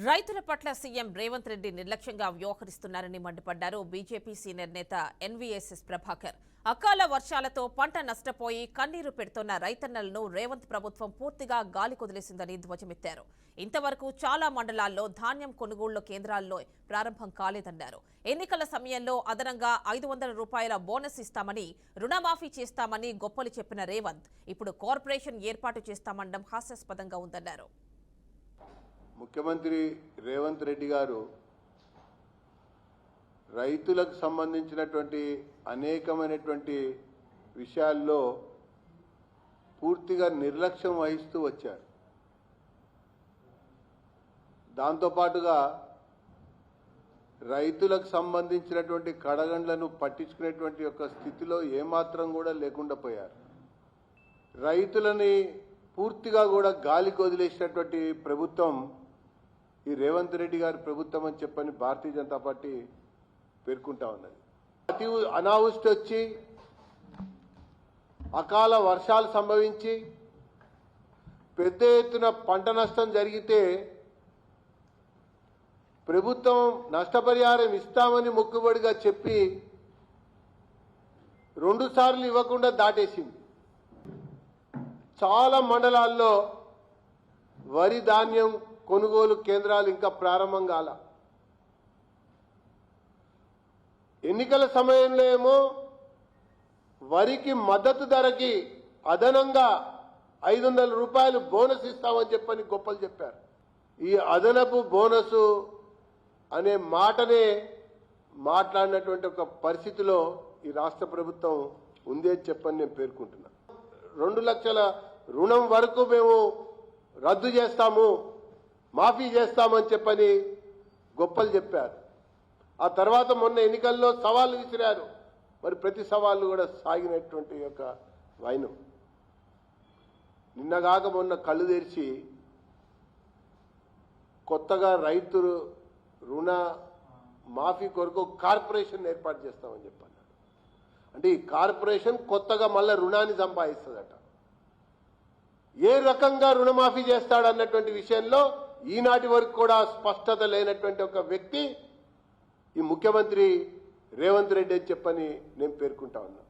రైతుల పట్ల సీఎం రేవంత్ రెడ్డి నిర్లక్ష్యంగా వ్యవహరిస్తున్నారని మండిపడ్డారు బీజేపీ సీనియర్ నేత ఎన్వీఎస్ఎస్ ప్రభాకర్. అకాల వర్షాలతో పంట నష్టపోయి కన్నీరు పెడుతున్న రైతన్నలను రేవంత్ ప్రభుత్వం పూర్తిగా గాలి కుదిలేసిందని ధ్వజమెత్తారు. ఇంతవరకు చాలా మండలాల్లో ధాన్యం కొనుగోళ్ల కేంద్రాల్లో ప్రారంభం కాలేదన్నారు. ఎన్నికల సమయంలో అదనంగా 500 రూపాయల బోనస్ ఇస్తామని, రుణమాఫీ చేస్తామని గొప్పలు చెప్పిన రేవంత్ ఇప్పుడు కార్పొరేషన్ ఏర్పాటు చేస్తామనడం హాస్యాస్పదంగా ఉందన్నారు. ముఖ్యమంత్రి రేవంత్ రెడ్డి గారు రైతులకు సంబంధించినటువంటి అనేకమైనటువంటి విషయాల్లో పూర్తిగా నిర్లక్ష్యం వహిస్తూ వచ్చారు. దాంతోపాటుగా రైతులకు సంబంధించినటువంటి కడగండ్లను పట్టించుకునేటువంటి యొక్క స్థితిలో ఏమాత్రం కూడా లేకుండా పోయారు. రైతులని పూర్తిగా కూడా గాలికి వదిలేసినటువంటి ప్రభుత్వం ఈ రేవంత్ రెడ్డి గారి ప్రభుత్వం అని చెప్పని భారతీయ జనతా పార్టీ పేర్కొంటా ఉన్నది. అతి అనావృష్టి వచ్చి అకాల వర్షాలు సంభవించి పెద్ద ఎత్తున పంట నష్టం జరిగితే ప్రభుత్వం నష్టపరిహారం ఇస్తామని మొక్కుబడిగా చెప్పి 2 సార్లు ఇవ్వకుండా దాటేసింది. చాలా మండలాల్లో వరి ధాన్యం కొనుగోలు కేంద్రాలు ఇంకా ప్రారంభం కాల. ఎన్నికల సమయంలో ఏమో వరికి మద్దతు ధరకి అదనంగా 500 రూపాయలు బోనస్ ఇస్తామని చెప్పని గొప్పలు చెప్పారు. ఈ అదనపు బోనసు అనే మాటనే మాట్లాడినటువంటి ఒక పరిస్థితిలో ఈ రాష్ట్ర ప్రభుత్వం ఉంది అని చెప్పని నేను పేర్కొంటున్నా. 2 లక్షల రుణం వరకు మేము రద్దు చేస్తాము, మాఫీ చేస్తామని చెప్పని గొప్పలు చెప్పారు. ఆ తర్వాత మొన్న ఎన్నికల్లో సవాళ్లు విసిరారు. మరి ప్రతి సవాళ్లు కూడా సాగినటువంటి యొక్క వైనం. నిన్నగాక మొన్న కళ్ళు తెరిచి కొత్తగా రైతు రుణ మాఫీ కొరకు కార్పొరేషన్ ఏర్పాటు చేస్తామని చెప్పారు. అంటే ఈ కార్పొరేషన్ కొత్తగా మళ్ళా రుణాన్ని సంపాదిస్తుందట. ఏ రకంగా రుణమాఫీ చేస్తాడన్నటువంటి విషయంలో ఈనాటి వరకు కూడా స్పష్టత లేనటువంటి ఒక వ్యక్తి ఈ ముఖ్యమంత్రి రేవంత్ రెడ్డి అని చెప్పని నేను పేర్కొంటా ఉన్నా.